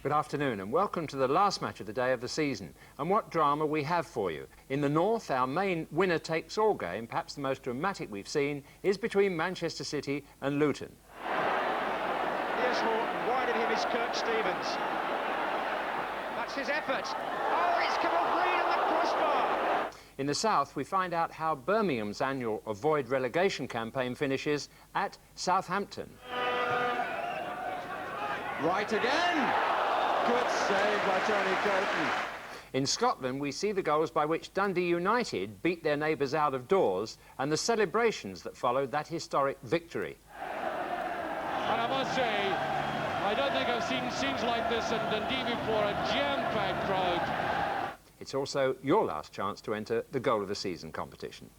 Good afternoon and welcome to the last match of the day of the season. And what drama we have for you. In the north, our main winner-takes-all game, perhaps the most dramatic we've seen, is between Manchester City and Luton. Here's Horton, wide of him is Kirk Stevens. That's his effort. Oh, it's come off Reed on the crossbar. In the south, we find out how Birmingham's annual Avoid Relegation campaign finishes at Southampton. Right again! Good save by Tony Coton. In Scotland, we see the goals by which Dundee United beat their neighbours out of doors and the celebrations that followed that historic victory. And I must say, I don't think I've seen scenes like this in Dundee before, a jam-packed crowd. It's also your last chance to enter the Goal of the Season competition.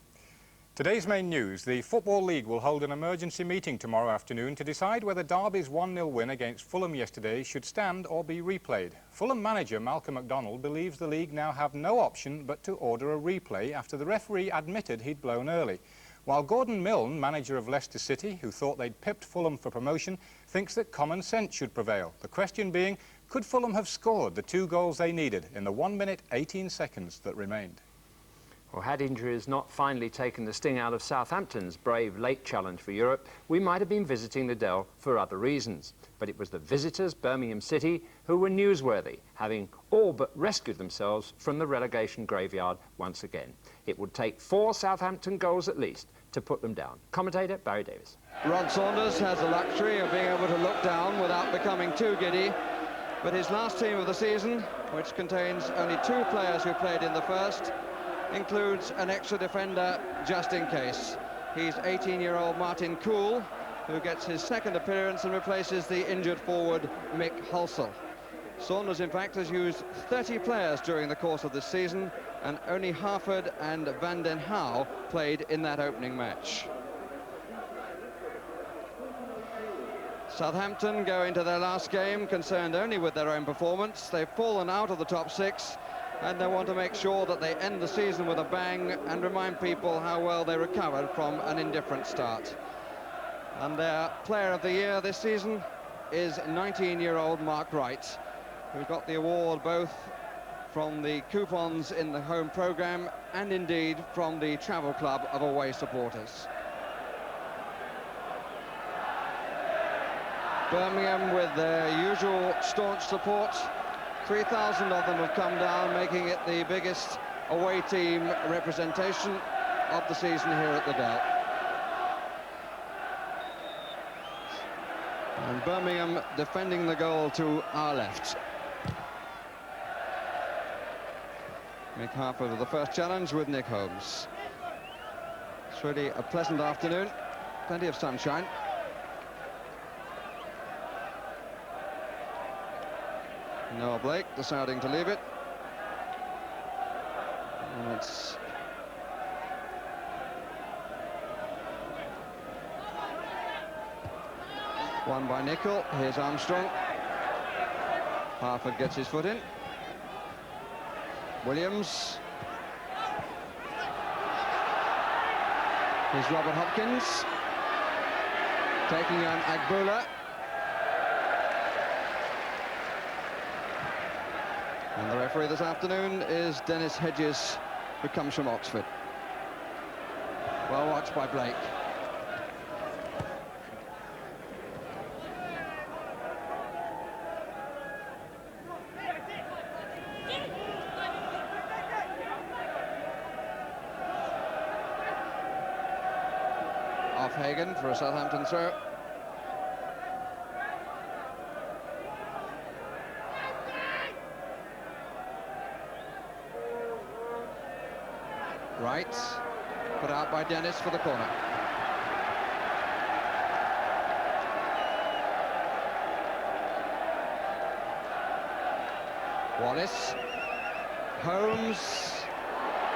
Today's main news, the Football League will hold an emergency meeting tomorrow afternoon to decide whether Derby's 1-0 win against Fulham yesterday should stand or be replayed. Fulham manager Malcolm McDonald believes the league now have no option but to order a replay after the referee admitted he'd blown early. While Gordon Milne, manager of Leicester City, who thought they'd pipped Fulham for promotion, thinks that common sense should prevail. The question being, could Fulham have scored the 2 goals they needed in the 1 minute 18 seconds that remained? Well, had injuries not finally taken the sting out of Southampton's brave late challenge for Europe, we might have been visiting the Dell for other reasons. But it was the visitors, Birmingham City, who were newsworthy, having all but rescued themselves from the relegation graveyard once again. It would take 4 Southampton goals at least to put them down. Commentator Barry Davis. Rod Saunders has the luxury of being able to look down without becoming too giddy. But his last team of the season, which contains only 2 players who played in the first, includes an extra defender just in case. He's 18-year-old Martin Kuhl, who gets his second appearance and replaces the injured forward Mick Hulsell. Saunders, in fact, has used 30 players during the course of this season, and only Harford and Van den Hauwe played in that opening match. Southampton go into their last game concerned only with their own performance. They've fallen out of the top 6, and they want to make sure that they end the season with a bang and remind people how well they recovered from an indifferent start. And their player of the year this season is 19-year-old Mark Wright, who got the award both from the coupons in the home programme and indeed from the travel club of away supporters. Birmingham with their usual staunch support. 3,000 of them have come down, making it the biggest away team representation of the season here at the Dell. And Birmingham defending the goal to our left. Mick Harford with the first challenge with Nick Holmes. It's really a pleasant afternoon, plenty of sunshine. Noah Blake deciding to leave it. And it's won by Nicol. Here's Armstrong. Harford gets his foot in. Williams. Here's Robert Hopkins. Taking on Agbula. And the referee this afternoon is Dennis Hedges, who comes from Oxford. Well watched by Blake. Off Hagen for a Southampton throw. Right, put out by Dennis for the corner. Wallace, Holmes.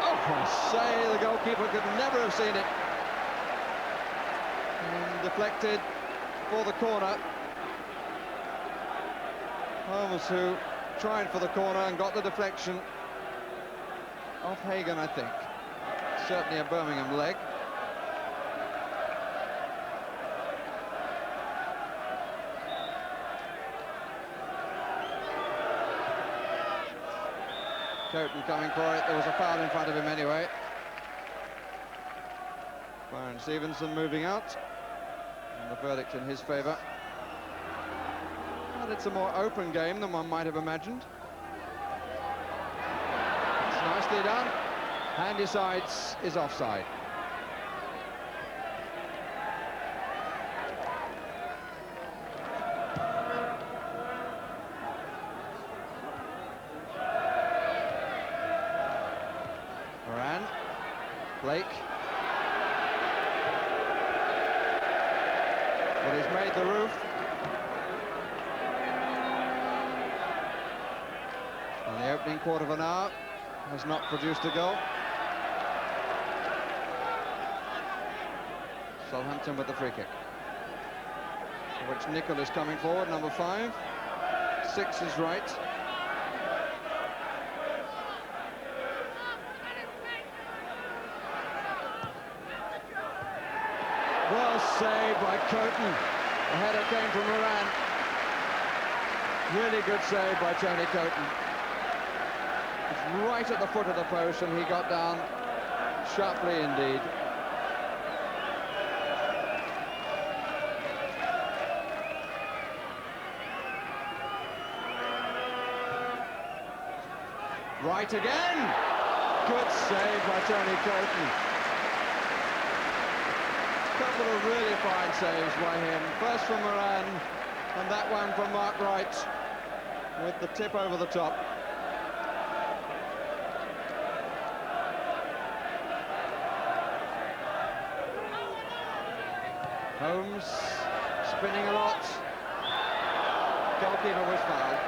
Oh, I say, the goalkeeper could never have seen it. And deflected for the corner. Holmes, who tried for the corner and got the deflection off Hagen, I think. Certainly a Birmingham leg. Coton coming for it. There was a foul in front of him anyway. Byron Stevenson moving out, and the verdict in his favour. But it's a more open game than one might have imagined. It's nicely done. And decides is offside. Moran, Blake. But he's made the roof. And the opening quarter of an hour has not produced a goal. Southampton with the free kick, for which Nicol is coming forward, number 5. 6 is right. Well saved by Coton. The header came from Moran. Really good save by Tony Coton. It's right at the foot of the post, and he got down sharply indeed. Right again! Good save by Tony Coton. Couple of really fine saves by him. First from Moran, and that one from Mark Wright with the tip over the top. Holmes spinning a lot. Goalkeeper was fouled.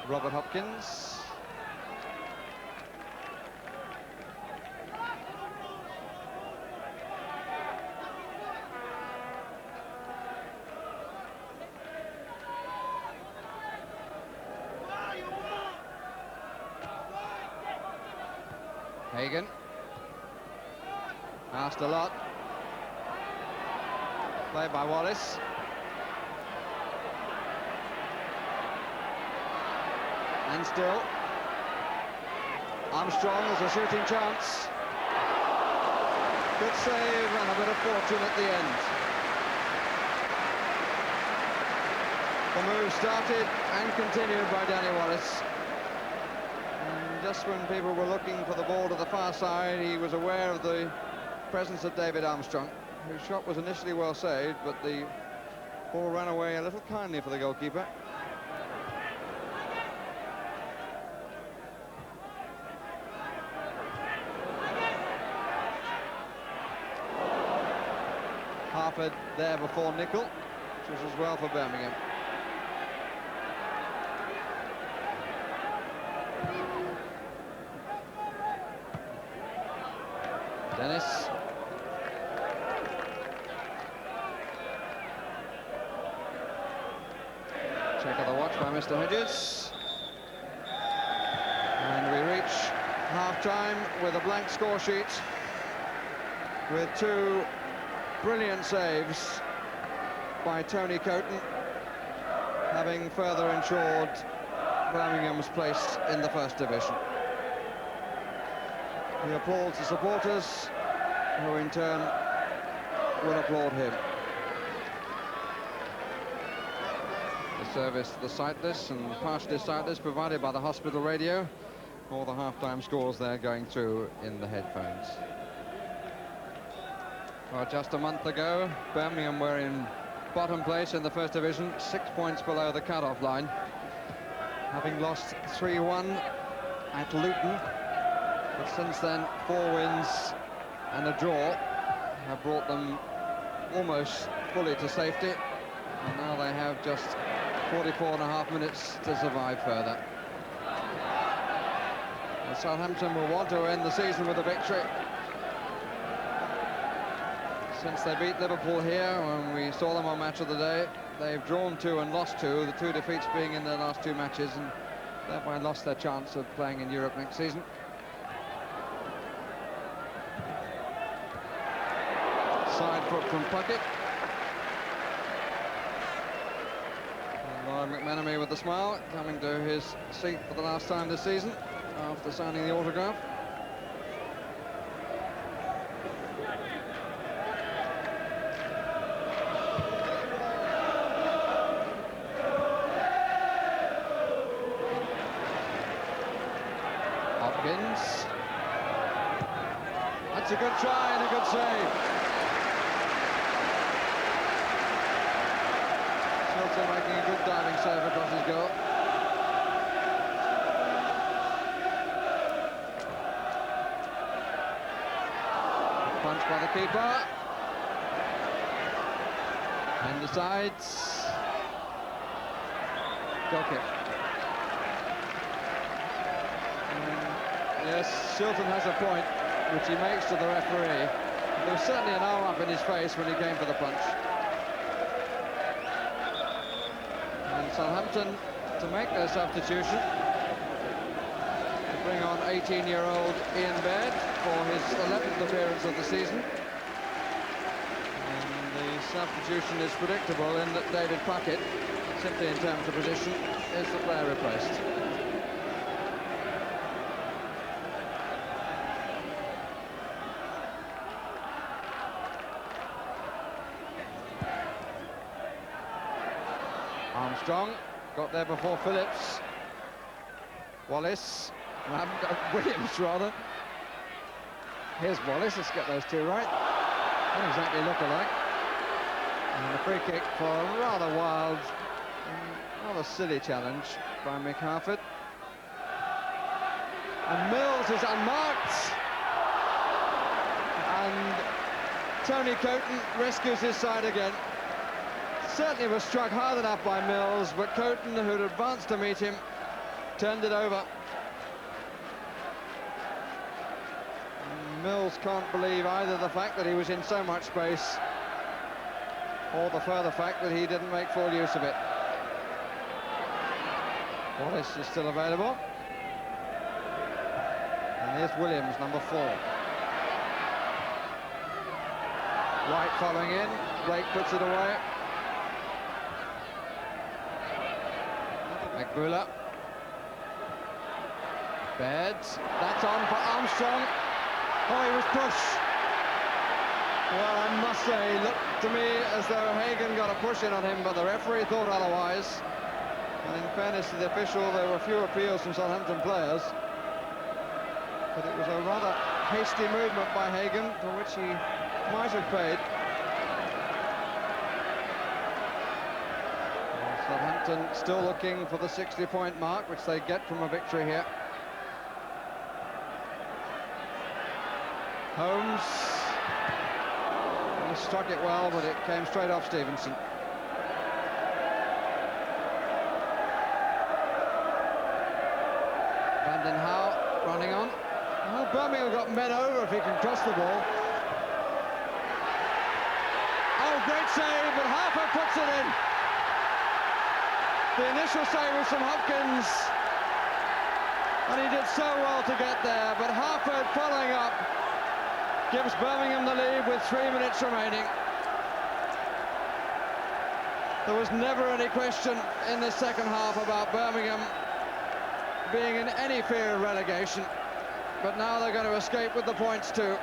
Robert Hopkins. Hagen. Asked a lot. Played by Wallace. And still, Armstrong has a shooting chance. Good save and a bit of fortune at the end. The move started and continued by Danny Wallace. And just when people were looking for the ball to the far side, he was aware of the presence of David Armstrong, whose shot was initially well saved, but the ball ran away a little kindly for the goalkeeper. Harford there before Nicol, which was as well for Birmingham. Dennis. Check of the watch by Mr. Hedges. And we reach half-time with a blank score sheet, with 2 brilliant saves by Tony Coton, having further ensured Birmingham's place in the First Division. He applauds the supporters, who in turn will applaud him. The service to the sightless and partially sightless provided by the hospital radio. All the half-time scores there going through in the headphones. Well, just a month ago, Birmingham were in bottom place in the First Division, 6 points below the cut-off line, having lost 3-1 at Luton. But since then, 4 wins and a draw have brought them almost fully to safety. And now they have just 44.5 minutes to survive further. And Southampton will want to end the season with a victory. Since they beat Liverpool here when we saw them on Match of the Day, they've drawn 2 and lost 2, the 2 defeats being in their last 2 matches, and thereby lost their chance of playing in Europe next season. Side foot from Puckett. And Ryan McManamy with a smile, coming to his seat for the last time this season after signing the autograph. That's a good try and a good save. Shilton making a good diving save across his goal. Punch by the keeper. And decides. Goal kick. Yes, Shilton has a point, which he makes to the referee. There was certainly an arm up in his face when he came for the punch. And Southampton to make their substitution, to bring on 18-year-old Ian Baird for his 11th appearance of the season. And the substitution is predictable in that David Puckett, simply in terms of position, is the player replaced. Armstrong got there before Phillips. Williams rather. Here's Wallace. Let's get those 2 right. Don't exactly look alike. And a free kick for a rather wild, rather silly challenge by Mick Harford. And Mills is unmarked. And Tony Coton rescues his side again. Certainly was struck hard enough by Mills, but Coton, who'd advanced to meet him, turned it over. Mills can't believe either the fact that he was in so much space or the further fact that he didn't make full use of it. Wallace is still available. And here's Williams, number 4. White following in. Blake puts it away. McBuller. Baird. That's on for Armstrong. Oh, he was pushed. Well, I must say, looked to me as though Hagan got a push in on him, but the referee thought otherwise. And in fairness to the official, there were few appeals from Southampton players. But it was a rather hasty movement by Hagan, for which he might have paid. Southampton still looking for the 60-point mark, which they get from a victory here. Holmes. He struck it well, but it came straight off Stevenson. Vanden Howe running on. Well, Birmingham got met over if he can cross the ball. Oh, great save, but Harper puts it in. The initial save was from Hopkins, and he did so well to get there, but Harper following up gives Birmingham the lead with 3 minutes remaining. There was never any question in the second half about Birmingham being in any fear of relegation, but now they're going to escape with the points too.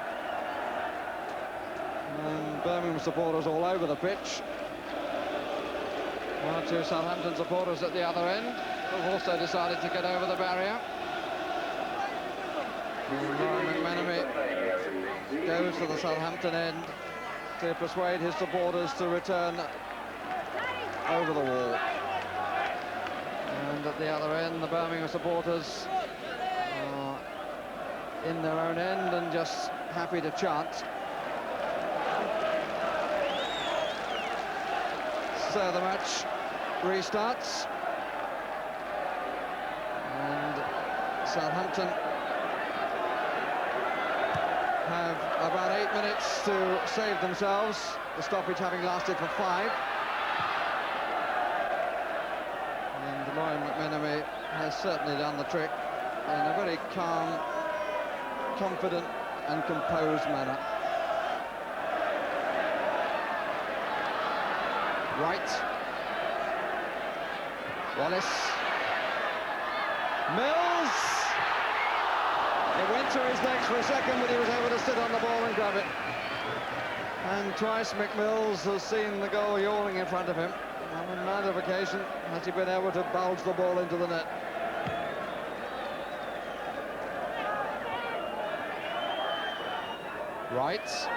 And Birmingham supporters all over the pitch. 1 or 2 Southampton supporters at the other end have also decided to get over the barrier. Ryan McManamy goes to the Southampton end to persuade his supporters to return over the wall. And at the other end, the Birmingham supporters are in their own end and just happy to chant. So the match restarts, and Southampton have about 8 minutes to save themselves, the stoppage having lasted for 5. McMenemy has certainly done the trick in a very calm, confident and composed manner. Wright. Wallace. Mills. It went through his legs for a second, but he was able to sit on the ball and grab it. And twice McMills has seen the goal yawning in front of him. On another occasion has he been able to bulge the ball into the net. Wright.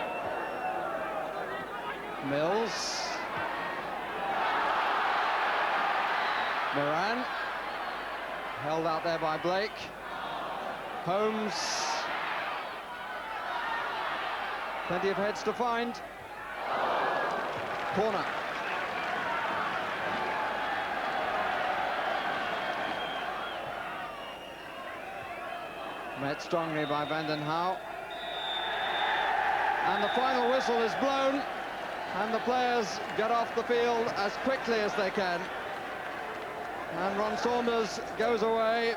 Mills. Moran. Held out there by Blake. Holmes. Plenty of heads to find. Corner. Met strongly by Vanden Hauwe. And the final whistle is blown, and the players get off the field as quickly as they can. And Ron Saunders goes away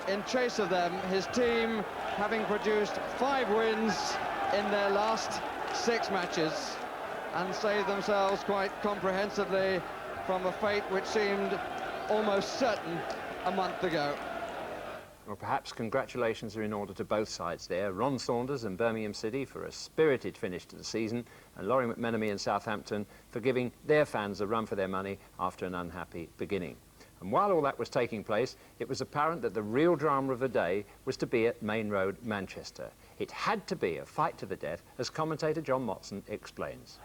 in chase of them, his team having produced 5 wins in their last 6 matches and saved themselves quite comprehensively from a fate which seemed almost certain a month ago. Well, perhaps congratulations are in order to both sides there. Ron Saunders and Birmingham City for a spirited finish to the season, and Laurie McMenemy and Southampton for giving their fans a run for their money after an unhappy beginning. And while all that was taking place, it was apparent that the real drama of the day was to be at Main Road, Manchester. It had to be a fight to the death, as commentator John Motson explains.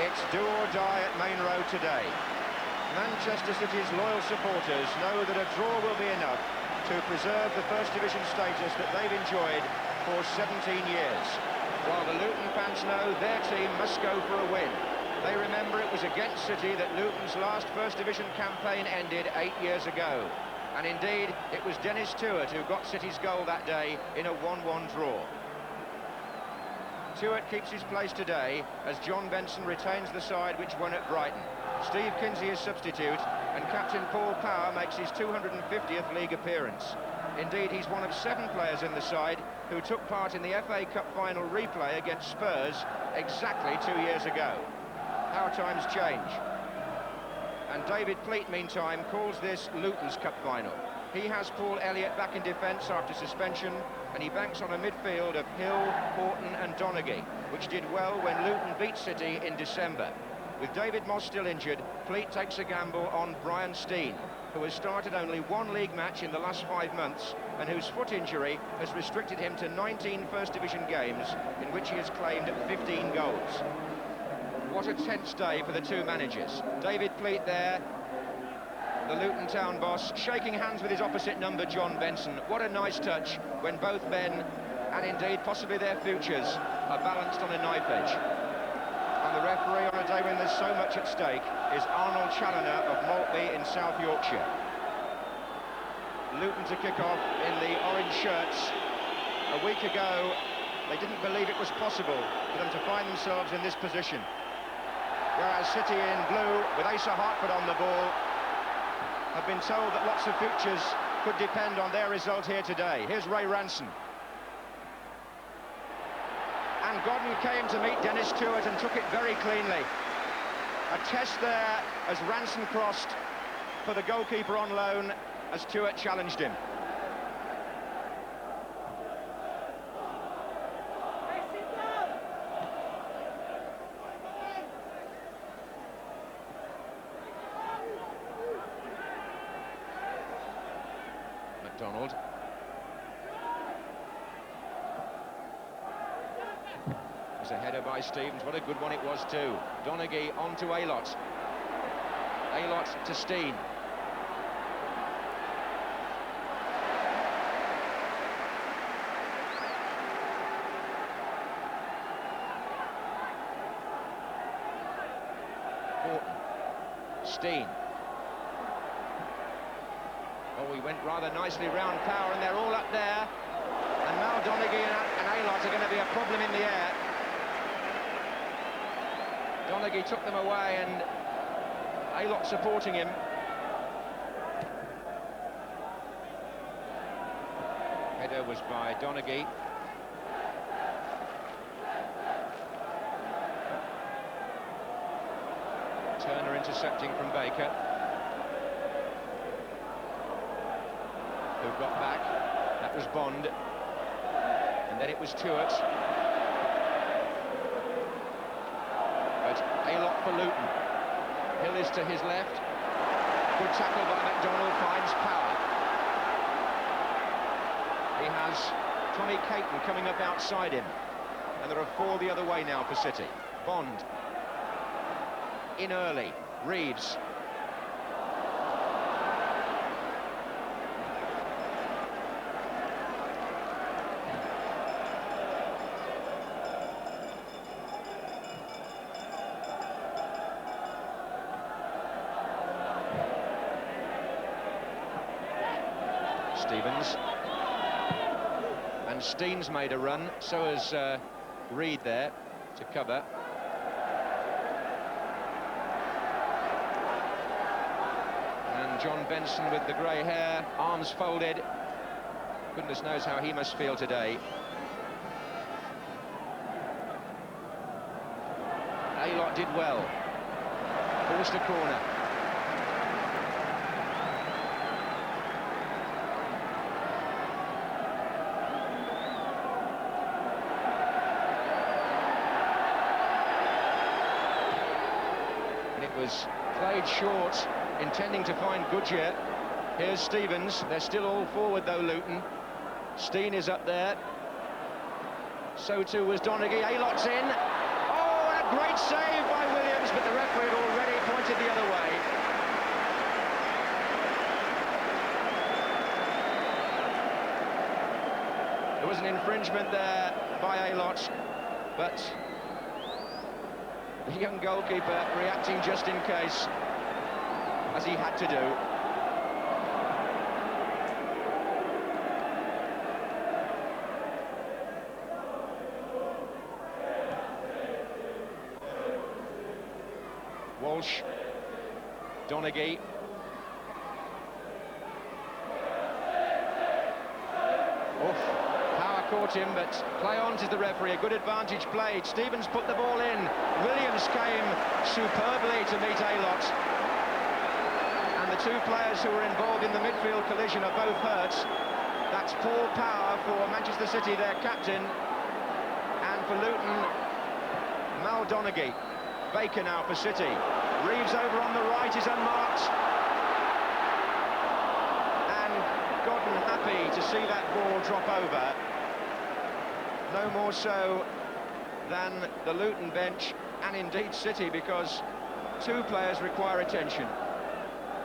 It's do or die at Main Road today. Manchester City's loyal supporters know that a draw will be enough to preserve the First Division status that they've enjoyed for 17 years. While the Luton fans know their team must go for a win. They remember it was against City that Luton's last First Division campaign ended 8 years ago. And indeed, it was Dennis Tuart who got City's goal that day in a 1-1 draw. Tuart keeps his place today as John Benson retains the side which won at Brighton. Steve Kinsey is substitute, and captain Paul Power makes his 250th league appearance. Indeed, he's one of 7 players in the side who took part in the FA Cup final replay against Spurs exactly 2 years ago. How times change. And David Pleat, meantime, calls this Luton's Cup final. He has Paul Elliott back in defence after suspension, and he banks on a midfield of Hill, Horton and Donaghy, which did well when Luton beat City in December. With David Moss still injured, Pleat takes a gamble on Brian Steen, who has started only 1 league match in the last 5 months and whose foot injury has restricted him to 19 First Division games, in which he has claimed 15 goals. What a tense day for the 2 managers. David Pleat there, the Luton town boss, shaking hands with his opposite number, John Benson. What a nice touch when both men, and indeed possibly their futures, are balanced on a knife edge. And the referee on a day when there's so much at stake is Arnold Challoner of Maltby in South Yorkshire. Luton to kick off in the orange shirts. A week ago, they didn't believe it was possible for them to find themselves in this position. Whereas City in blue, with Asa Hartford on the ball, have been told that lots of futures could depend on their result here today. Here's Ray Ranson. And Godden came to meet Dennis Tuart and took it very cleanly. A test there as Ranson crossed for the goalkeeper on loan as Tuart challenged him. McDonald. There's a header by Stevens. What a good one it was too. Donaghy on to Aylott. Aylott to Steen. Horton. Steen. Oh, he went rather nicely round Power, and they're all up there. And now Donaghy and Aylott are going to be a problem in the air. Donaghy took them away, and Aylott supporting him. Header was by Donaghy. Turner intercepting from Baker, who got back. That was Bond, and then it was Tuart. But Aylott for Luton. Hill is to his left. Good tackle by McDonald, finds power. He has Tommy Caton coming up outside him, and there are 4 the other way now for City. Bond in early. Reeves. Stevens. And Steen's made a run, so has Reed there to cover. And John Benson with the grey hair, arms folded. Goodness knows how he must feel today. Aylott did well. Forced a corner. Was played short, intending to find Goodyear. Here's Stevens. They're still all forward though, Luton. Steen is up there. So too was Donaghy. Aylott's in. Oh, and a great save by Williams, but the referee had already pointed the other way. There was an infringement there by Aylott, but the young goalkeeper reacting just in case, as he had to do. Walsh, Donaghy. Caught him, but play on to the referee. A good advantage played. Stevens put the ball in. Williams came superbly to meet Aylott. And the 2 players who were involved in the midfield collision are both hurt. That's Paul Power for Manchester City, their captain. And for Luton, Mal Donaghy. Baker now for City. Reeves over on the right is unmarked. And Godden happy to see that ball drop over. No more so than the Luton bench, and indeed City, because 2 players require attention.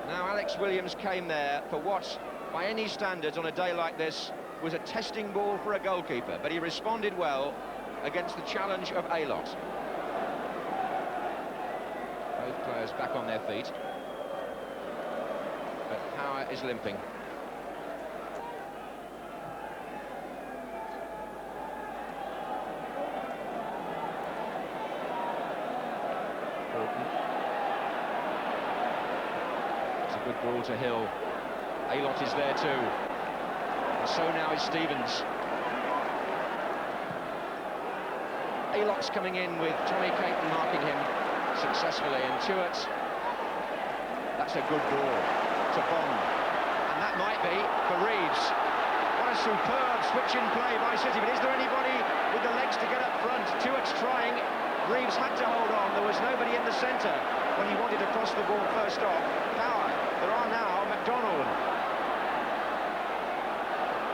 Now Alex Williams came there for what, by any standards on a day like this, was a testing ball for a goalkeeper, but he responded well against the challenge of Aylott. Both players back on their feet, but Power is limping. It's a good ball to Hill. Aylott is there too. And so now is Stevens. Aylott's coming in with Tommy Caton marking him successfully, and Tuart. That's a good ball to Bond. And that might be for Reeves. What a superb switch in play by City, but is there anybody with the legs to get up front? Tuart's trying. Reeves had to hold on. There was nobody in the centre when he wanted to cross the ball first off. Power. There are now McDonald.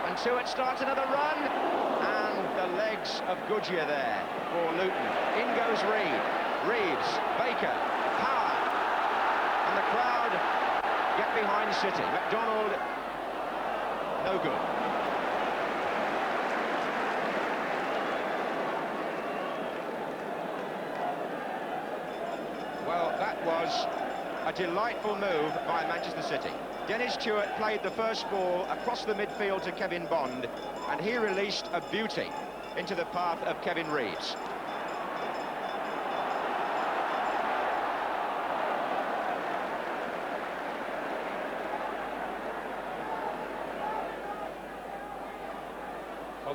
And Tuart starts another run. And the legs of Goodyear there for Luton. In goes Reed. Reeves. Baker. Power. And the crowd get behind City. McDonald. No good. Well, that was a delightful move by Manchester City. Dennis Tuart played the first ball across the midfield to Kevin Bond, and he released a beauty into the path of Kevin Reeves.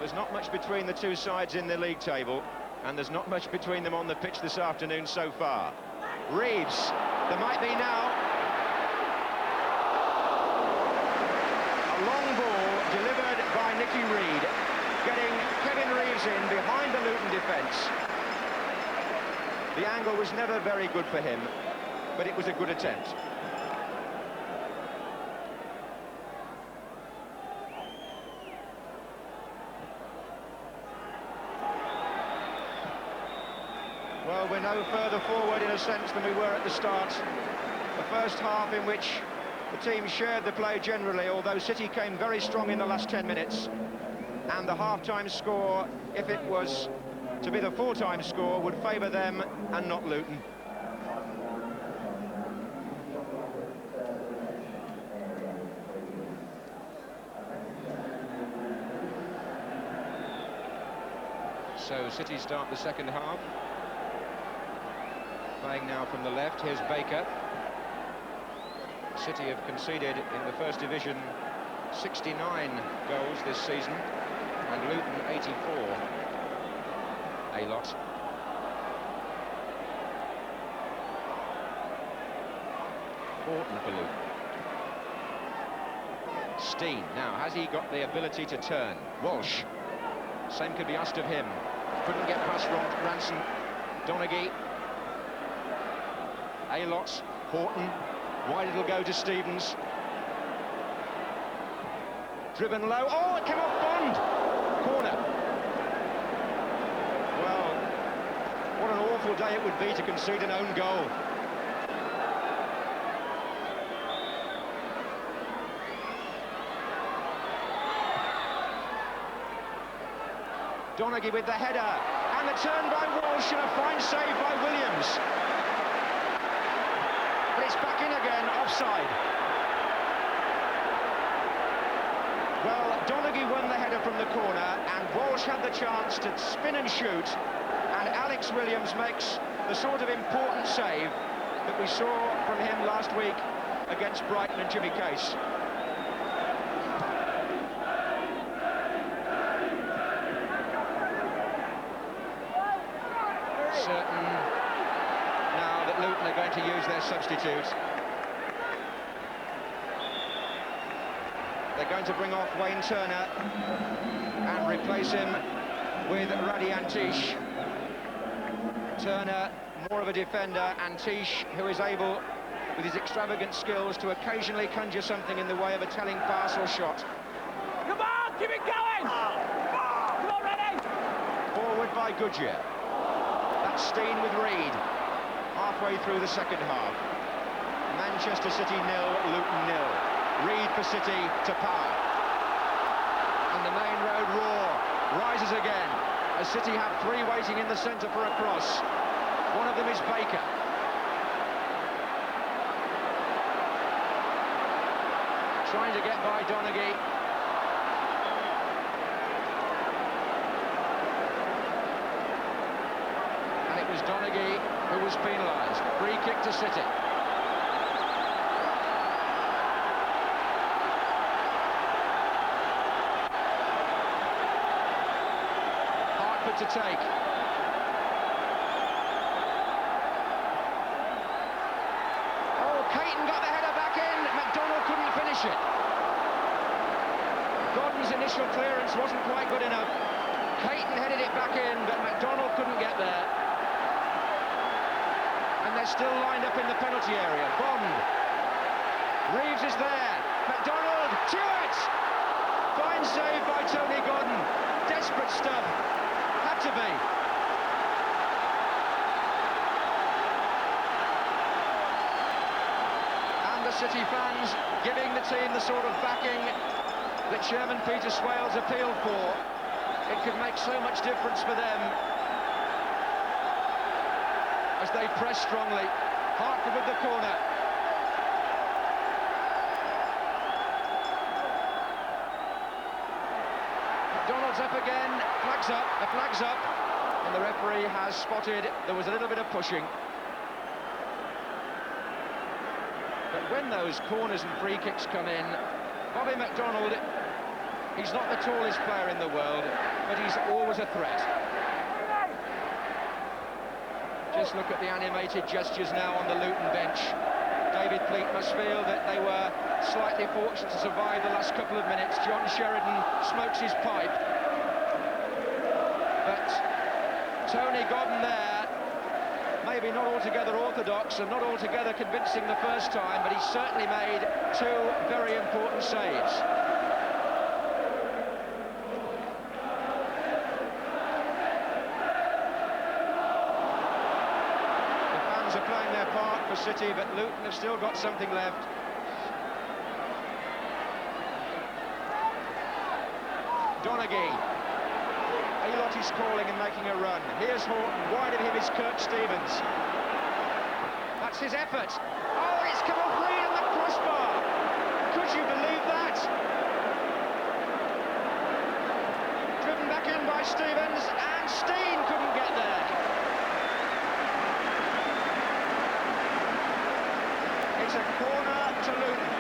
There's not much between the two sides in the league table, and there's not much between them on the pitch this afternoon so far. Reeves, there might be now. A long ball delivered by Nicky Reed, getting Kevin Reeves in behind the Luton defence. The angle was never very good for him, but it was a good attempt. Well, we're no further forward in a sense than we were at the start. The first half in which the team shared the play generally, although City came very strong in the last 10 minutes. And the half-time score, if it was to be the full-time score, would favour them and not Luton. So City start the second half. Playing now from the left, here's Baker. City have conceded in the First Division 69 goals this season, and Luton 84. A lot. Horton for Luton. Steen, now, has he got the ability to turn? Walsh, same could be asked of him. Couldn't get past Ranson. Donaghy. A-Lot, Horton, wide it'll go to Stevens. Driven low, oh, it came off Bond! Corner. Well, what an awful day it would be to concede an own goal. Donaghy with the header, and the turn by Walsh, and a fine save by Williams. But it's back in again, offside. Well, Donaghy won the header from the corner, and Walsh had the chance to spin and shoot, and Alex Williams makes the sort of important save that we saw from him last week against Brighton and Jimmy Case. Certain now that Luton are going to use their substitute. They're going to bring off Wayne Turner and replace him with Radi Antish. Turner, more of a defender, Antish, who is able, with his extravagant skills, to occasionally conjure something in the way of a telling pass or shot. Come on, keep it going! Come on, Ready! Forward by Goodyear. That's Steen with Reed, halfway through the second half. Manchester City 0, Luton 0. Reed for City to Power. And the main road roar rises again as City have three waiting in the centre for a cross. One of them is Baker. Trying to get by Donaghy. And it was Donaghy who was penalised. Free kick to City. To take. Oh, Caton got the header back in. McDonald couldn't finish it. Gordon's initial clearance wasn't quite good enough. Caton headed it back in, but McDonald couldn't get there. And they're still lined up in the penalty area. Bond. Reeves is there. McDonald. Stewart. Fine save by Tony Gordon. Desperate stuff. Had to be. And the City fans giving the team the sort of backing that Chairman Peter Swales appealed for. It could make so much difference for them as they press strongly. Hartford with the corner. McDonald's up again, flags up, the flag's up, and the referee has spotted there was a little bit of pushing. But when those corners and free kicks come in, Bobby McDonald He's not the tallest player in the world, but he's always a threat. Just look at the animated gestures now on the Luton bench. David Pleat must feel that they were slightly fortunate to survive the last couple of minutes. John Sheridan smokes his pipe. But Tony Godden there, maybe not altogether orthodox and not altogether convincing the first time, but he certainly made two very important saves. Are playing their part for City, but Luton have still got something left. Donaghy. Aylott is calling and making a run. Here's Horton. Wide of him is Kirk Stevens. That's his effort. Oh, it's come off Reed on the crossbar. Could you believe that? Driven back in by Stevens, and Steen couldn't get there. It's a corner to Luton.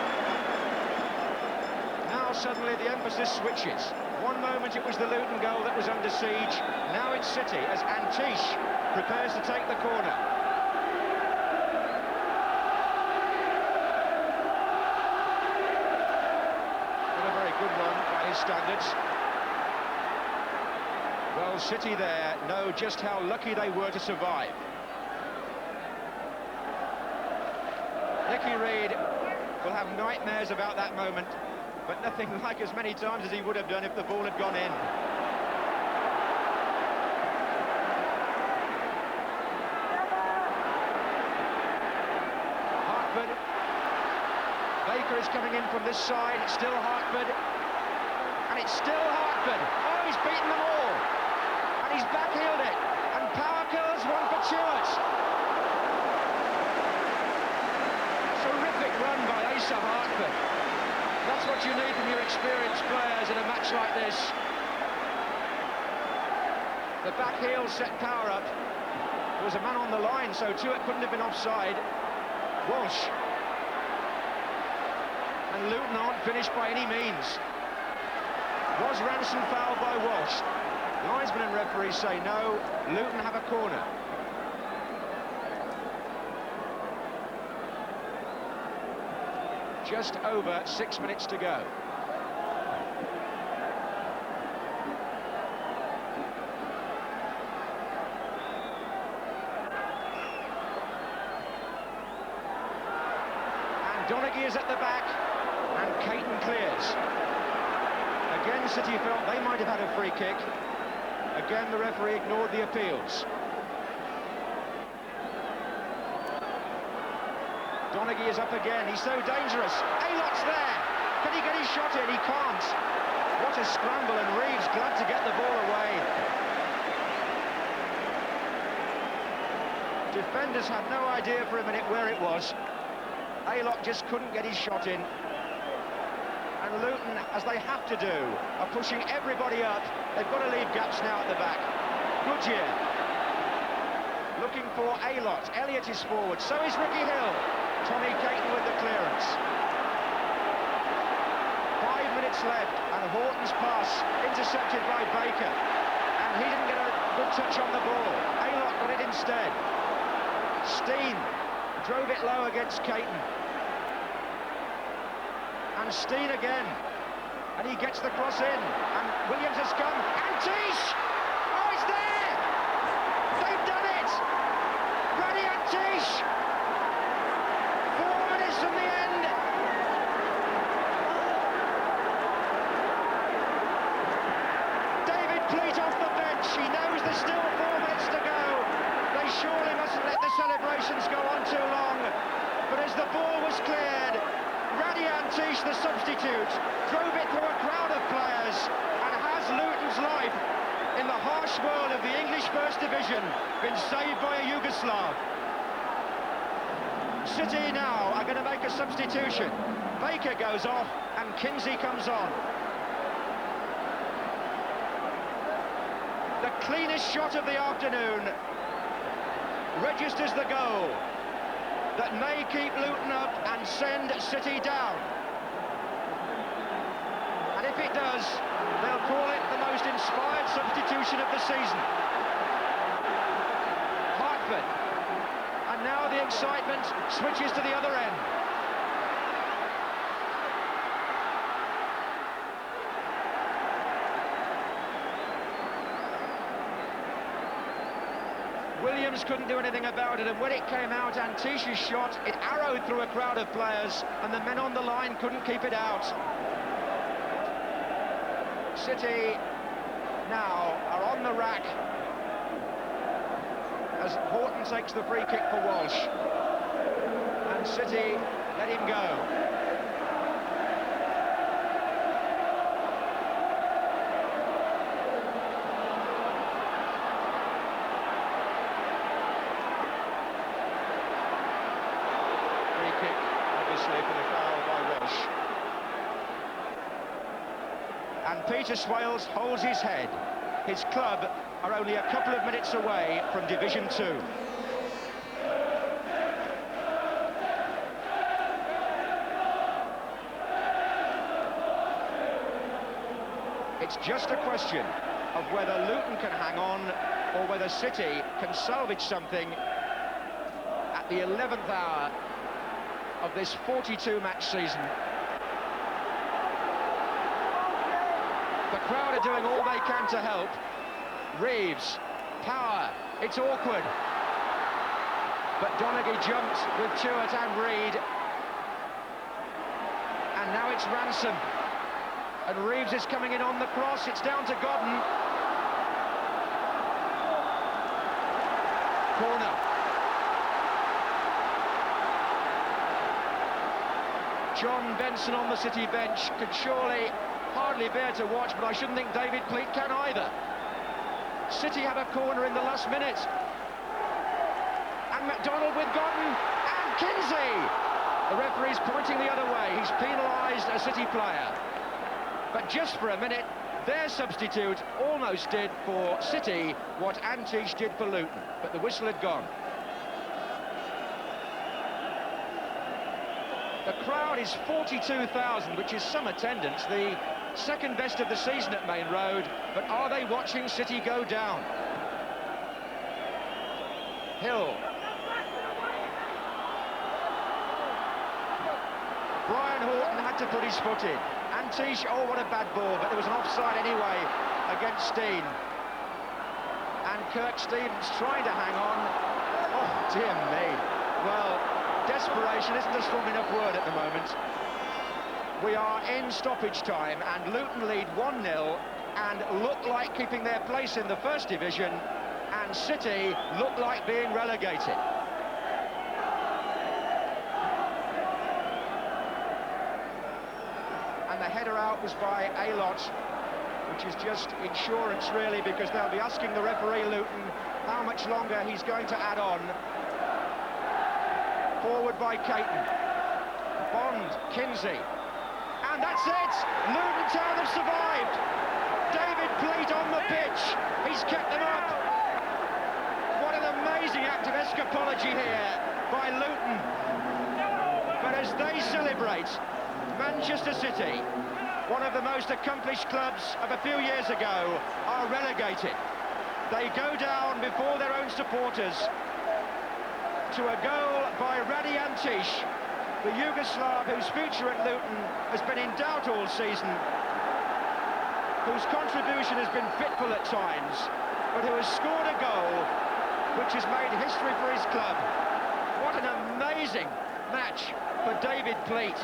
Now suddenly the emphasis switches. One moment it was the Luton goal that was under siege. Now it's City as Antish prepares to take the corner. Not a very good run by his standards. Well, City there know just how lucky they were to survive. Nicky Reid will have nightmares about that moment, but nothing like as many times as he would have done if the ball had gone in. Hartford. Baker is coming in from this side. It's still Hartford. And it's still Hartford. Oh, he's beaten them all. And he's backheeled it. And power curls one for Chewett. Terrific run by Asa Hartford. That's what you need from your experienced players in a match like this. The back heel set power up. There was a man on the line, so Chewett couldn't have been offside. Walsh. And Luton aren't finished by any means. Was Ranson fouled by Walsh? Linesmen and referees say no. Luton have a corner. Just over 6 minutes to go. And Donaghy is at the back, and Caton clears. Again, City felt they might have had a free kick. Again, the referee ignored the appeals. Donaghy is up again, he's so dangerous. Aylott's there. Can he get his shot in? He can't. What a scramble, and Reeves glad to get the ball away. Defenders had no idea for a minute where it was. Aylott just couldn't get his shot in. And Luton, as they have to do, are pushing everybody up. They've got to leave gaps now at the back. Goodyear looking for Aylott. Elliott is forward, so is Ricky Hill. Tommy Caton with the clearance. 5 minutes left, and Horton's pass intercepted by Baker. And he didn't get a good touch on the ball. Aylott got it instead. Steen drove it low against Caton. And Steen again. And he gets the cross in. And Williams has come. Antish! Oh, it's there! They've done it! Radi Antish! 4 minutes from the end. David Pleat off the bench. He knows there's still 4 minutes to go. They surely mustn't let the celebrations go on too long. But as the ball was cleared, Radi Antish, the substitute, drove it through a crowd of players and has Luton's life in the harsh world of the English First Division been saved by a Yugoslav. City now are going to make a substitution. Baker goes off and Kinsey comes on. The cleanest shot of the afternoon registers the goal that may keep Luton up and send City down. And if if it does, they'll call it the most inspired substitution of the season. Hartford. And now the excitement switches to the other end. Williams couldn't do anything about it, and when it came out, Antish's shot, it arrowed through a crowd of players, and the men on the line couldn't keep it out. City now are on the rack as Horton takes the free kick for Walsh, and City let him go. Peter Swales holds his head. His club are only a couple of minutes away from Division 2. It's just a question of whether Luton can hang on or whether City can salvage something at the 11th hour of this 42-match season. The crowd are doing all they can to help. Reeves, power, it's awkward. But Donaghy jumped with Chewett and Reed. And now it's Ransom. And Reeves is coming in on the cross, it's down to Godden. Corner. John Benson on the City bench could surely hardly bear to watch, but I shouldn't think David Pleat can either. City have a corner in the last minute. And McDonald with Godden, and Kinsey! The referee's pointing the other way. He's penalised a City player. But just for a minute, their substitute almost did for City what Antish did for Luton, but the whistle had gone. The crowd is 42,000, which is some attendance. The second best of the season at Main Road, but are they watching City go down? Hill. Brian Horton had to put his foot in. Antish, oh, what a bad ball, but there was an offside anyway against Steen. And Kirk Stevens trying to hang on. Oh, dear me. Well, desperation isn't a strong enough word at the moment. We are in stoppage time, and Luton lead 1-0 and look like keeping their place in the First Division, and City look like being relegated. And the header out was by Alot, which is just insurance really, because they'll be asking the referee, Luton, how much longer he's going to add on. Forward by Caton. Bond, Kinsey. And that's it! Luton Town have survived! David Pleat on the pitch. He's kept them up. What an amazing act of escapology here by Luton. But as they celebrate, Manchester City, one of the most accomplished clubs of a few years ago, are relegated. They go down before their own supporters to a goal by Radi Antish, the Yugoslav whose future at Luton has been in doubt all season, whose contribution has been fitful at times, but who has scored a goal which has made history for his club. What an amazing match for David Pleat.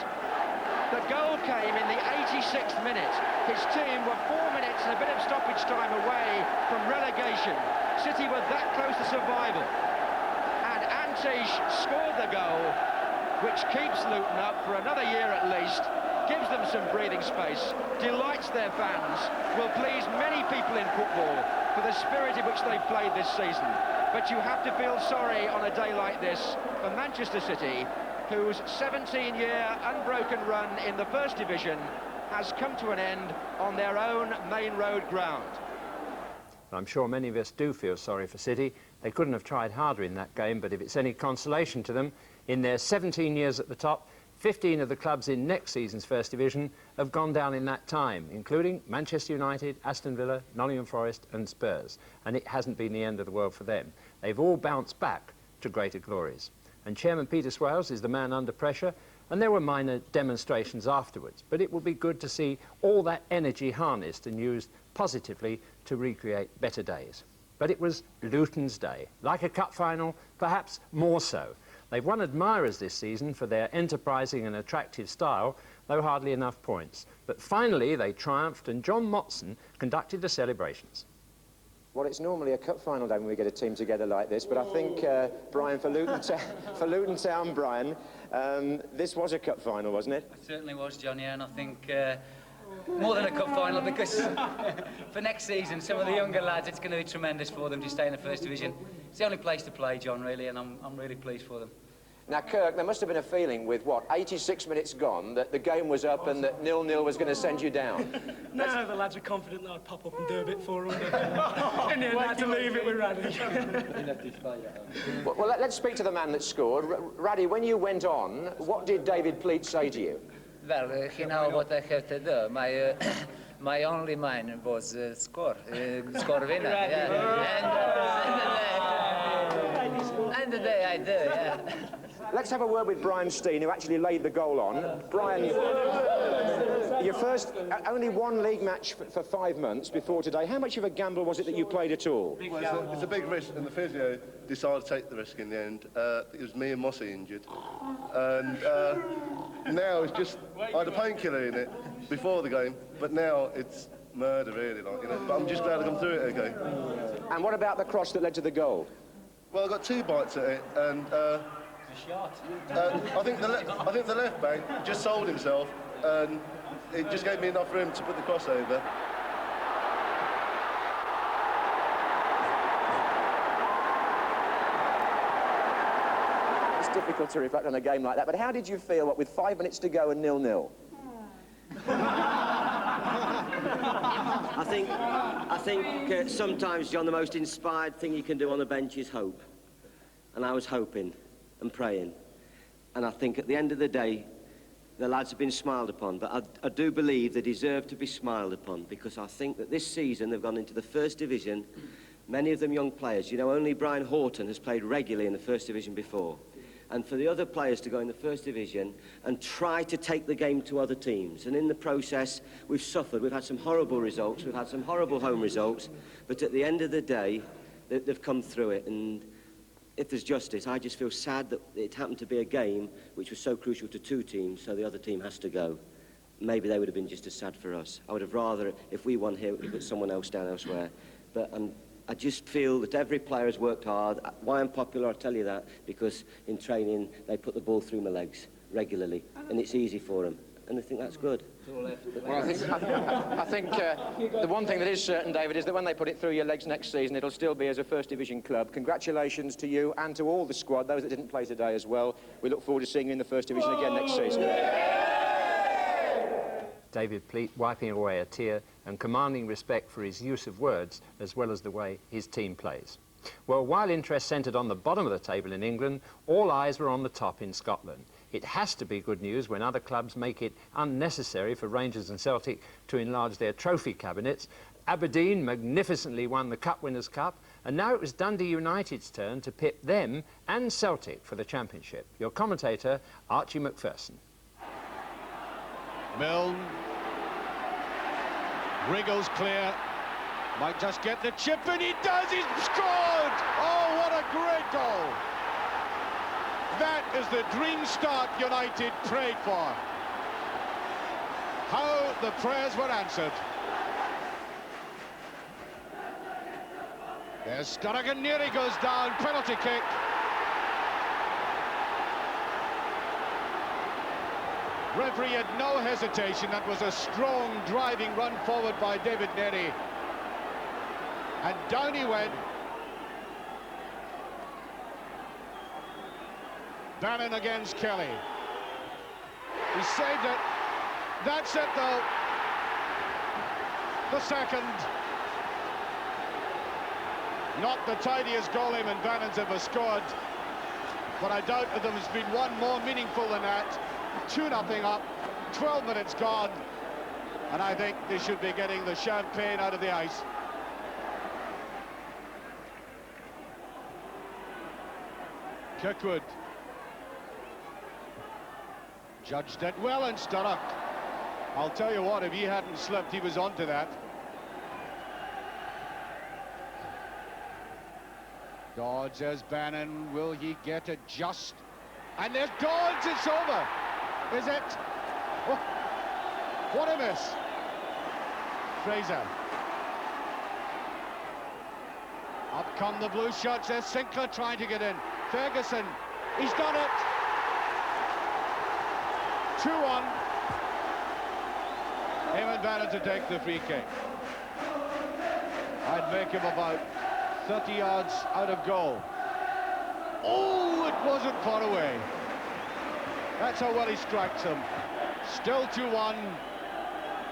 The goal came in the 86th minute. His team were 4 minutes and a bit of stoppage time away from relegation. City were that close to survival. And Antish scored the goal, which keeps Luton up for another year at least, gives them some breathing space, delights their fans, will please many people in football for the spirit in which they've played this season. But you have to feel sorry on a day like this for Manchester City, whose 17-year unbroken run in the First Division has come to an end on their own Main Road ground. I'm sure many of us do feel sorry for City. They couldn't have tried harder in that game, but if it's any consolation to them, in their 17 years at the top, 15 of the clubs in next season's First Division have gone down in that time, including Manchester United, Aston Villa, Nottingham Forest and Spurs. And it hasn't been the end of the world for them. They've all bounced back to greater glories. And Chairman Peter Swales is the man under pressure, and there were minor demonstrations afterwards. But it will be good to see all that energy harnessed and used positively to recreate better days. But it was Luton's day. Like a cup final, perhaps more so. They've won admirers this season for their enterprising and attractive style, though hardly enough points. But finally they triumphed, and John Motson conducted the celebrations. Well, it's normally a cup final day when we get a team together like this, but I think, Brian, for Luton Town, Brian, this was a cup final, wasn't it? It certainly was, John, yeah, and I think more than a cup final, because for next season, some of the younger lads, it's going to be tremendous for them to stay in the First Division. It's the only place to play, John, really, and I'm really pleased for them. Now, Kirk, there must have been a feeling with, what, 86 minutes gone, that the game was up and that 0-0 was going to send you down. No, the lads were confident that I'd pop up and do a bit for them. And then I had to leave it with Raddy. Well, let's speak to the man that scored. Raddy, when you went on, what did David Pleat say to you? Well, he know what I have to do. My only mind was score winner. And the day I do, yeah. Let's have a word with Brian Steen, who actually laid the goal on. Brian, your first, only one league match for 5 months before today. How much of a gamble was it that you played at all? Well, it's a big risk, and the physio decided to take the risk in the end. It was me and Mossy injured. And now it's just, I had a painkiller in it before the game, but now it's murder, really, like, you know. But I'm just glad I come through it okay. And what about the cross that led to the goal? Well, I got 2 bites at it, and I think the left back just sold himself, and it just gave me enough room to put the cross over. It's difficult to reflect on a game like that, but how did you feel, with 5 minutes to go and 0-0? I think sometimes, John, the most inspired thing you can do on the bench is hope. And I was hoping and praying. And I think at the end of the day, the lads have been smiled upon. But I do believe they deserve to be smiled upon, because I think that this season they've gone into the First Division. Many of them young players. You know, only Brian Horton has played regularly in the First Division before. And for the other players to go in the First Division and try to take the game to other teams. And in the process, we've suffered. We've had some horrible results. We've had some horrible home results. But at the end of the day, they've come through it. And if there's justice, I just feel sad that it happened to be a game which was so crucial to 2 teams, so the other team has to go. Maybe they would have been just as sad for us. I would have rather, if we won here, we put someone else down elsewhere. But I just feel that every player has worked hard. Why I'm popular, I'll tell you that, because in training they put the ball through my legs regularly, and it's easy for them, and I think that's good. Well, I think the one thing that is certain, David, is that when they put it through your legs next season, it'll still be as a First Division club. Congratulations to you and to all the squad, those that didn't play today as well. We look forward to seeing you in the First Division again next season. David Pleat wiping away a tear and commanding respect for his use of words as well as the way his team plays. Well, while interest centred on the bottom of the table in England, all eyes were on the top in Scotland. It has to be good news when other clubs make it unnecessary for Rangers and Celtic to enlarge their trophy cabinets. Aberdeen magnificently won the Cup Winners' Cup, and now it was Dundee United's turn to pit them and Celtic for the championship. Your commentator, Archie McPherson. Milne wriggles clear, might just get the chip, and he does. He's scored. Oh, what a great goal. That is the dream start United prayed for. How the prayers were answered. There's Sturrogan, nearly goes down, penalty kick. Referee had no hesitation. That was a strong driving run forward by David Neri. And down he went. Bannon against Kelly. He saved it. That's it, though. The second. Not the tidiest goal him and Bannon's ever scored, but I doubt that there's been one more meaningful than that. 2-0 up, 12 minutes gone, and I think they should be getting the champagne out of the ice. Kirkwood. Judged it well and Sturrock. I'll tell you what, if he hadn't slipped, he was onto that. Dodds, there's Bannon. Will he get it just? And there's Dodds, it's over. Is it? Oh, what a miss. Fraser. Up come the blue shots. There's Sinclair trying to get in. Ferguson, he's done it. 2-1. Eamon Bannon to take the free kick. I'd make him about 30 yards out of goal. Oh, it wasn't far away. That's how well he strikes him. Still 2-1.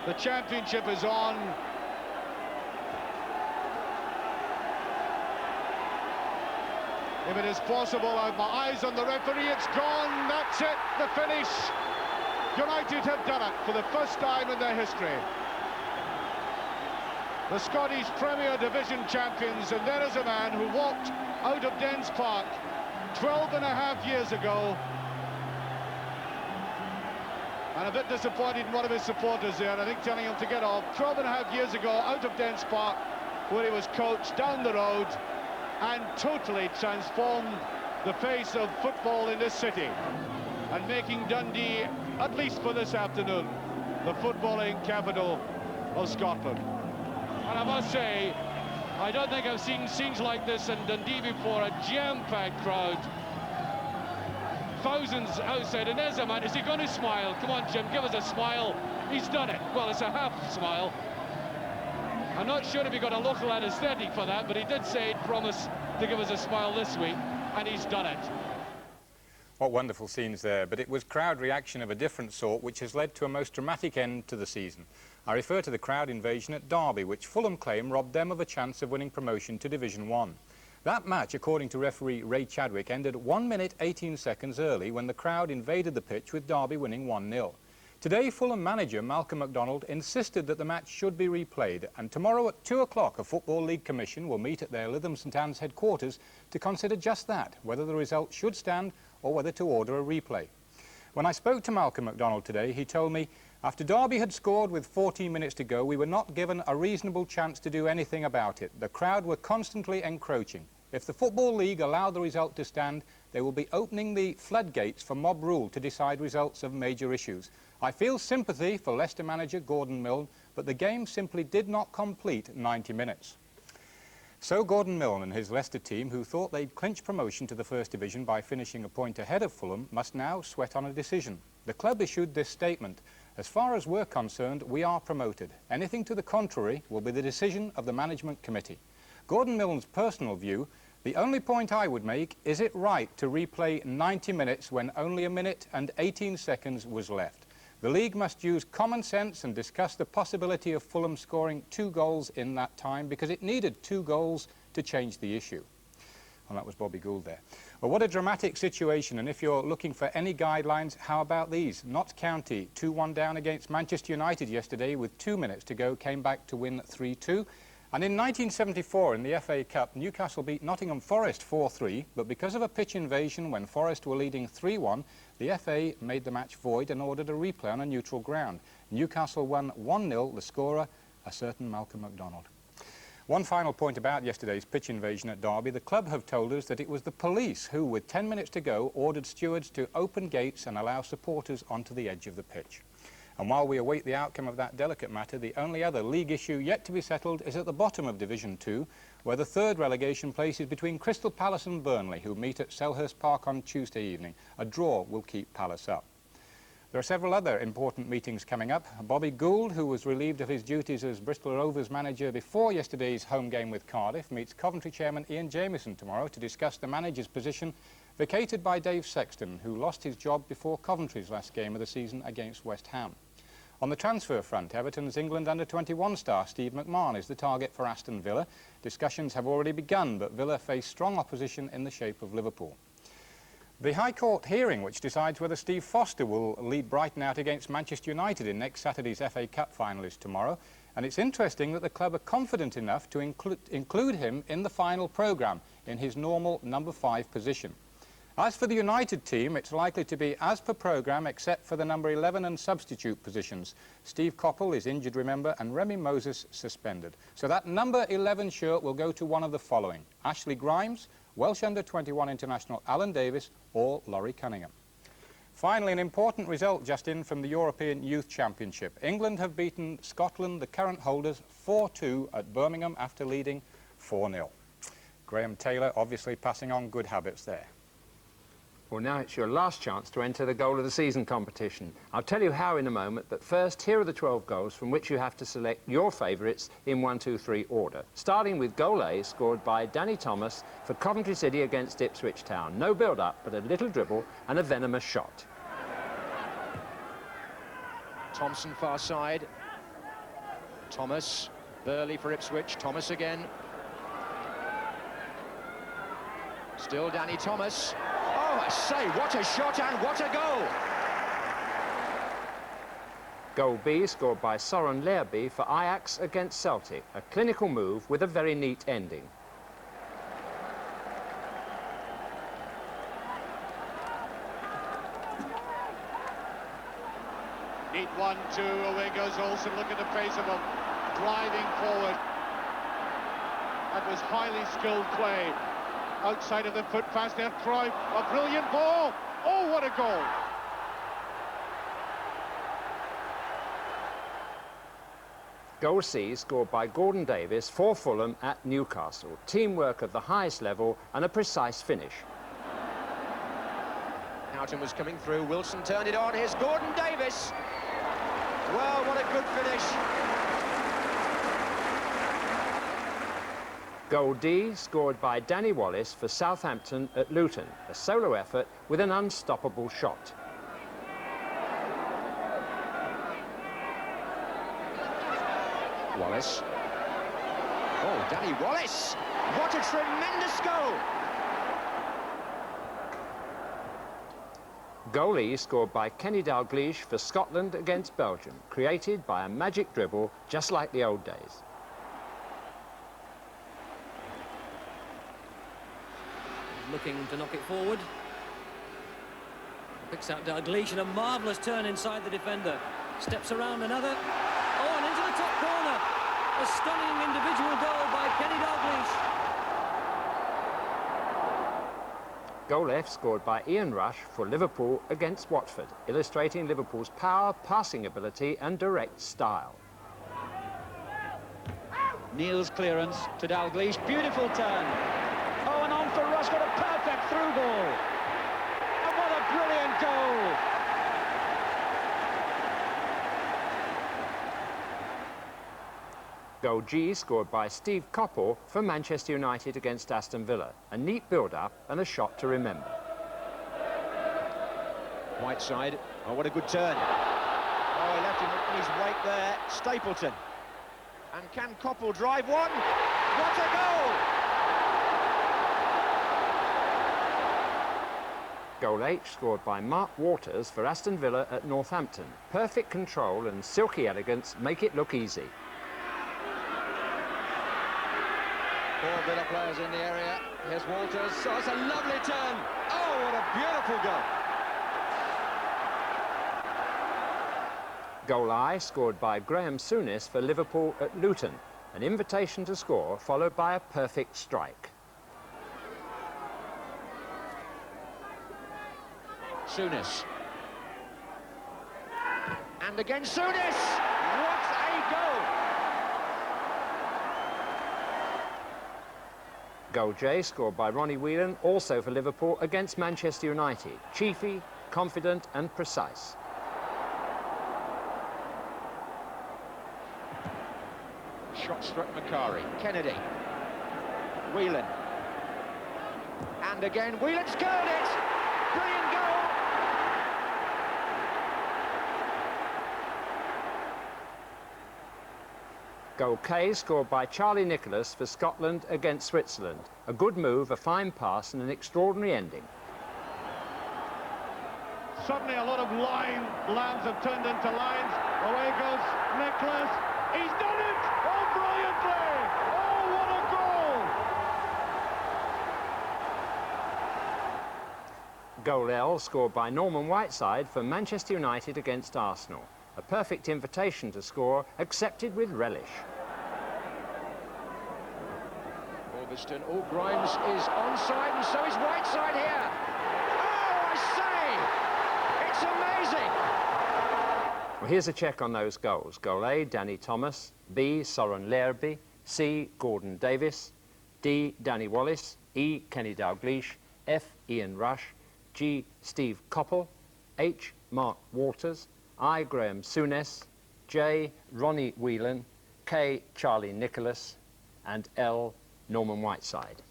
The championship is on. If it is possible, I have my eyes on the referee. It's gone. That's it. The finish. United have done it for the first time in their history. The Scottish Premier Division champions, and there is a man who walked out of Dens Park 12.5 years ago, and a bit disappointed in one of his supporters there, I think telling him to get off. 12.5 years ago, out of Dens Park, where he was coached down the road, and totally transformed the face of football in this city, and making Dundee, at least for this afternoon, the footballing capital of Scotland. And I must say, I don't think I've seen scenes like this in Dundee before. A jam-packed crowd, thousands outside, and there's a man. Is he going to smile? Come on, Jim, give us a smile. He's done it. Well, it's a half smile. I'm not sure if he got a local anaesthetic for that, but he did say he'd promise to give us a smile this week, and he's done it. What wonderful scenes there, but it was crowd reaction of a different sort which has led to a most dramatic end to the season. I refer to the crowd invasion at Derby, which Fulham claim robbed them of a chance of winning promotion to Division 1. That match, according to referee Ray Chadwick, ended 1 minute 18 seconds early when the crowd invaded the pitch, with Derby winning 1-0. Today, Fulham manager Malcolm MacDonald insisted that the match should be replayed, and tomorrow at 2 o'clock a Football League Commission will meet at their Lytham St Anne's headquarters to consider just that, whether the result should stand or whether to order a replay. When I spoke to Malcolm MacDonald today, he told me, after Derby had scored with 14 minutes to go, we were not given a reasonable chance to do anything about it. The crowd were constantly encroaching. If the Football League allow the result to stand, they will be opening the floodgates for mob rule to decide results of major issues. I feel sympathy for Leicester manager Gordon Milne, but the game simply did not complete 90 minutes. So Gordon Milne and his Leicester team, who thought they'd clinch promotion to the First Division by finishing a point ahead of Fulham, must now sweat on a decision. The club issued this statement: "As far as we're concerned, we are promoted. Anything to the contrary will be the decision of the management committee." Gordon Milne's personal view: "The only point I would make, is it right to replay 90 minutes when only 1 minute and 18 seconds was left? The league must use common sense and discuss the possibility of Fulham scoring 2 goals in that time, because it needed 2 goals to change the issue." Well, that was Bobby Gould there. Well, what a dramatic situation, and if you're looking for any guidelines, how about these? Notts County, 2-1 down against Manchester United yesterday with 2 minutes to go, came back to win 3-2. And in 1974, in the FA Cup, Newcastle beat Nottingham Forest 4-3, but because of a pitch invasion when Forest were leading 3-1, the FA made the match void and ordered a replay on a neutral ground. Newcastle won 1-0, the scorer, a certain Malcolm MacDonald. One final point about yesterday's pitch invasion at Derby: the club have told us that it was the police who, with 10 minutes to go, ordered stewards to open gates and allow supporters onto the edge of the pitch. And while we await the outcome of that delicate matter, the only other league issue yet to be settled is at the bottom of Division 2, where the third relegation place is between Crystal Palace and Burnley, who meet at Selhurst Park on Tuesday evening. A draw will keep Palace up. There are several other important meetings coming up. Bobby Gould, who was relieved of his duties as Bristol Rovers manager before yesterday's home game with Cardiff, meets Coventry chairman Ian Jamieson tomorrow to discuss the manager's position, vacated by Dave Sexton, who lost his job before Coventry's last game of the season against West Ham. On the transfer front, Everton's England under-21 star Steve McMahon is the target for Aston Villa. Discussions have already begun, but Villa face strong opposition in the shape of Liverpool. The High Court hearing, which decides whether Steve Foster will lead Brighton out against Manchester United in next Saturday's FA Cup final, is tomorrow. And it's interesting that the club are confident enough to include him in the final programme in his normal number 5 position. As for the United team, it's likely to be as per programme except for the number 11 and substitute positions. Steve Coppell is injured, remember, and Remy Moses suspended. So that number 11 shirt will go to one of the following: Ashley Grimes, Welsh under-21 international Alan Davis, or Laurie Cunningham. Finally, an important result just in from the European Youth Championship. England have beaten Scotland, the current holders, 4-2 at Birmingham after leading 4-0. Graham Taylor obviously passing on good habits there. Well, now it's your last chance to enter the Goal of the Season competition. I'll tell you how in a moment, but first, here are the 12 goals from which you have to select your favourites in 1, 2, 3 order. Starting with goal A, scored by Danny Thomas for Coventry City against Ipswich Town. No build-up, but a little dribble and a venomous shot. Thompson far side. Thomas. Burley for Ipswich. Thomas again. Still Danny Thomas. Oh, I say, what a shot and what a goal! Goal B, scored by Soren Lerby for Ajax against Celtic. A clinical move with a very neat ending. Neat 1-2, away goes Olsen, look at the pace of him, driving forward. That was highly skilled play. Outside of the foot pass there, Cruyff, a brilliant ball. Oh, what a goal! Goal C, scored by Gordon Davis for Fulham at Newcastle. Teamwork of the highest level and a precise finish. Houghton was coming through, Wilson turned it on, here's Gordon Davis. Well, what a good finish. Goal D, scored by Danny Wallace for Southampton at Luton. A solo effort with an unstoppable shot. Wallace. Oh, Danny Wallace! What a tremendous goal! Goal E, scored by Kenny Dalglish for Scotland against Belgium. Created by a magic dribble, just like the old days. Looking to knock it forward. Picks out Dalglish and a marvellous turn inside the defender. Steps around another. Oh, and into the top corner. A stunning individual goal by Kenny Dalglish. Goal F, scored by Ian Rush for Liverpool against Watford, illustrating Liverpool's power, passing ability and direct style. Neal's clearance to Dalglish. Beautiful turn. Oh, and on for Rush, got a perfect through ball. And what a brilliant goal! Goal G, scored by Steve Coppell for Manchester United against Aston Villa. A neat build-up and a shot to remember. Whiteside, oh, what a good turn. Oh, he left him in his wake there, Stapleton. And can Coppell drive one? What a goal! Goal H, scored by Mark Waters for Aston Villa at Northampton. Perfect control and silky elegance make it look easy. 4 Villa players in the area. Here's Walters. Oh, it's a lovely turn. Oh, what a beautiful goal. Goal I, scored by Graham Souness for Liverpool at Luton. An invitation to score, followed by a perfect strike. Souness. And again Souness! What a goal! Goal J, scored by Ronnie Whelan, also for Liverpool against Manchester United. Chiefy, confident and precise. Shot struck Macari. Kennedy. Whelan. And again, Whelan's curled it! Brilliant goal! Goal K, scored by Charlie Nicholas for Scotland against Switzerland. A good move, a fine pass and an extraordinary ending. suddenly a lot of lambs have turned into lions. Away goes Nicholas. He's done it! Oh, brilliantly! Oh, what a goal! Goal L scored by Norman Whiteside for Manchester United against Arsenal. A perfect invitation to score, accepted with relish. Orbiston. Oh, Grimes is onside, and so is Whiteside here. Oh, I say! It's amazing! Well, here's a check on those goals. Goal A, Danny Thomas. B, Soren Lerby. C, Gordon Davis. D, Danny Wallace. E, Kenny Dalglish. F, Ian Rush. G, Steve Coppell. H, Mark Walters. I, Graham Souness. J, Ronnie Whelan. K, Charlie Nicholas. And L, Norman Whiteside.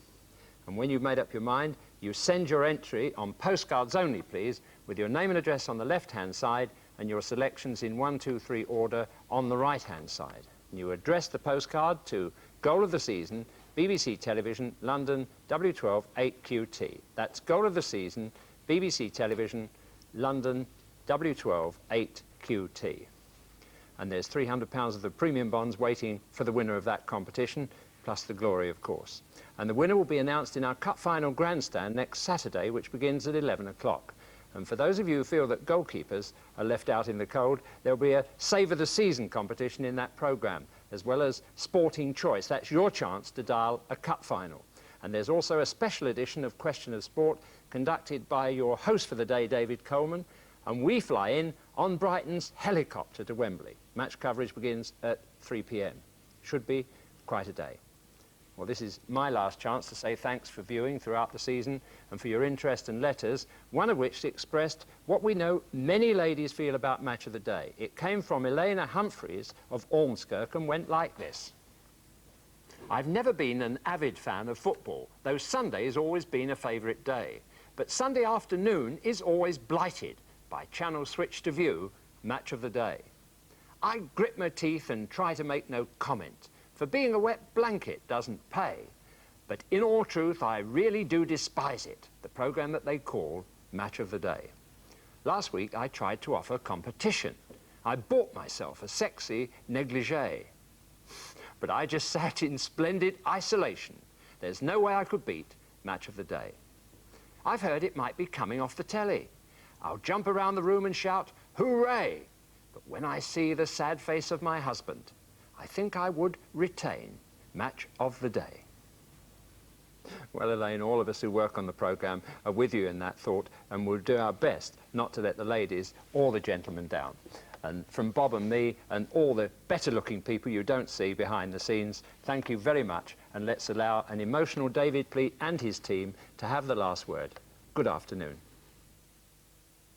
And when you've made up your mind, you send your entry on postcards only, please, with your name and address on the left-hand side and your selections in 1, 2, 3 order on the right-hand side. And you address the postcard to Goal of the Season, BBC Television, London, W12 8QT. That's Goal of the Season, BBC Television, London, W12 8QT. And there's £300 of the premium bonds waiting for the winner of that competition, plus the glory, of course. And the winner will be announced in our Cup Final Grandstand next Saturday, which begins at 11 o'clock. And for those of you who feel that goalkeepers are left out in the cold, there'll be a Save of the Season competition in that programme, as well as Sporting Choice. That's your chance to dial a cup final. And there's also a special edition of Question of Sport conducted by your host for the day, David Coleman, and we fly in on Brighton's helicopter to Wembley. Match coverage begins at 3 p.m. Should be quite a day. Well, this is my last chance to say thanks for viewing throughout the season and for your interest and letters, one of which expressed what we know many ladies feel about Match of the Day. It came from Elena Humphreys of Ormskirk and went like this. I've never been an avid fan of football, though Sunday has always been a favourite day. But Sunday afternoon is always blighted by channel switch to view Match of the Day. I grit my teeth and try to make no comment, for being a wet blanket doesn't pay. But in all truth, I really do despise it, the programme that they call Match of the Day. Last week, I tried to offer competition. I bought myself a sexy negligee. But I just sat in splendid isolation. There's no way I could beat Match of the Day. I've heard it might be coming off the telly. I'll jump around the room and shout, hooray! But when I see the sad face of my husband, I think I would retain Match of the Day. Well, Elaine, all of us who work on the programme are with you in that thought, and we'll do our best not to let the ladies or the gentlemen down. And from Bob and me and all the better-looking people you don't see behind the scenes, thank you very much, and let's allow an emotional David Pleat and his team to have the last word. Good afternoon.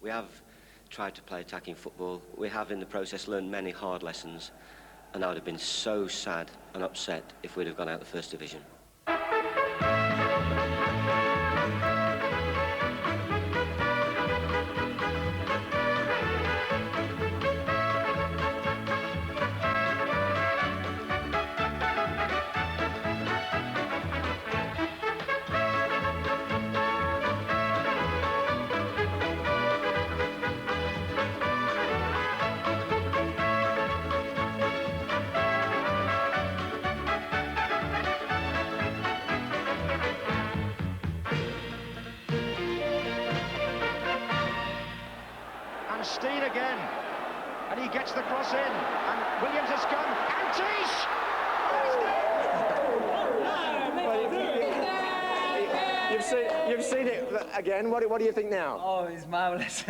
We have tried to play attacking football. We have, in the process, learned many hard lessons, and I would have been so sad and upset if we'd have gone out the First Division. Steen again, and he gets the cross in, and Williams has gone, and Tish! You've seen it again. What do you think now? Oh, it's marvellous.